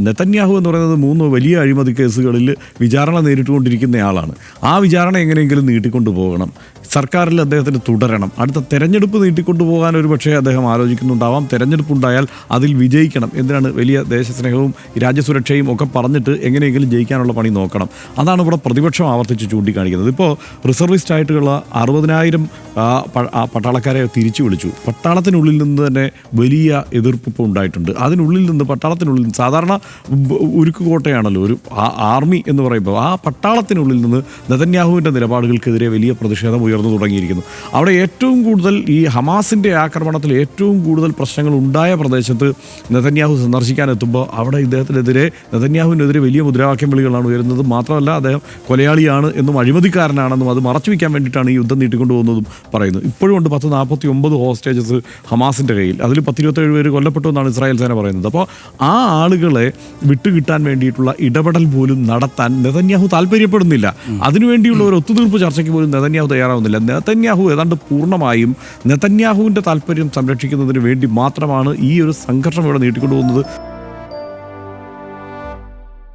Netanyahu എന്ന് പറയുന്നത് 3 വലിയ അഴിമതി കേസുകളിൽ വിചാരണ നേരിട്ടുകൊണ്ടിരിക്കുന്നയാളാണ്. ആ വിചാരണ എങ്ങനെയെങ്കിലും നീട്ടിക്കൊണ്ടു പോകണം, സർക്കാരിൽ അദ്ദേഹത്തിന് തുടരണം. അടുത്ത തെരഞ്ഞെടുപ്പ് നീട്ടിക്കൊണ്ടു പോകാൻ ഒരു പക്ഷേ അദ്ദേഹം ആലോചിക്കുന്നുണ്ടാവാം. തെരഞ്ഞെടുപ്പുണ്ടായാൽ അതിൽ വിജയിക്കണം. എന്തിനാണ് വലിയ ദേശസ്നേഹവും രാജ്യസുരക്ഷയും ഒക്കെ പറഞ്ഞിട്ട് എങ്ങനെയെങ്കിലും ജയിക്കാനുള്ള പണി നോക്കണം. അതാണ് ഇവിടെ പ്രതിപക്ഷം ആവർത്തിച്ച് ചൂണ്ടിക്കാണിക്കുന്നത്. ഇപ്പോൾ റിസർവിസ്റ്റ് ആയിട്ടുള്ള 60,000 പട്ടാളക്കാരെ തിരിച്ചു വിളിച്ചു. പട്ടാളത്തിനുള്ളിൽ നിന്ന് തന്നെ വലിയ എതിർപ്പ് ഇപ്പോൾ ഉണ്ടായിട്ടുണ്ട്. അതിനുള്ളിൽ നിന്ന് പട്ടാളത്തിനുള്ളിൽ നിന്ന് സാധാരണ ഉരുക്കുകോട്ടയാണല്ലോ ഒരു ആർമി എന്ന് പറയുമ്പോൾ, ആ പട്ടാളത്തിനുള്ളിൽ നിന്ന് നെതന്യാഹുവിൻ്റെ നിലപാടുകൾക്കെതിരെ വലിയ പ്രതിഷേധം ഉയർന്നു തുടങ്ങിയിരിക്കുന്നു. അവിടെ ഏറ്റവും കൂടുതൽ ഈ ഹമാസിൻ്റെ ആക്രമണത്തിൽ ഏറ്റവും കൂടുതൽ പ്രശ്നങ്ങൾ ഉണ്ടായ പ്രദേശത്ത് നെതന്യാഹു സന്ദർശിക്കാനെത്തുമ്പോൾ അവിടെ നെതന്യാഹുവിനെതിരെ വലിയ മുദ്രാവാക്യം വിളികളാണ് ഉയരുന്നത്. മാത്രമല്ല അദ്ദേഹം കൊലയാളിയാണ് എന്നും അഴിമതിക്കാരനാണെന്നും അത് മറച്ചു വയ്ക്കാൻ വേണ്ടിയിട്ടാണ് ഈ യുദ്ധം നീട്ടിക്കൊണ്ടു പോകുന്നതും പറയുന്നു. ഇപ്പോഴും ഉണ്ട് 49 ഹോസ്റ്റേജസ് ഹമാസിൻ്റെ കയ്യിൽ. അതിൽ 27 പേര് കൊല്ലപ്പെട്ടു എന്നാണ് ഇസ്രായേൽ സേന പറയുന്നത്. അപ്പോൾ ആ ആളുകളെ വിട്ടുകിട്ടാൻ വേണ്ടിയിട്ടുള്ള ഇടപെടൽ പോലും നടത്താൻ നെതന്യാഹു താല്പര്യപ്പെടുന്നില്ല. അതിനുവേണ്ടിയുള്ള ഒരു ഒത്തുതീർപ്പ് ചർച്ചയ്ക്ക് പോലും നെതന്യാഹു തയ്യാറാവുന്നില്ല. നെതന്യാഹു ഏതാണ്ട് പൂർണ്ണമായും നെതന്യാഹുവിൻ്റെ താല്പര്യം സംരക്ഷിക്കുന്നതിന് വേണ്ടി മാത്രമാണ് ഈ ഒരു സംഘർഷം ഇവിടെ നീട്ടിക്കൊണ്ടുപോകുന്നത്.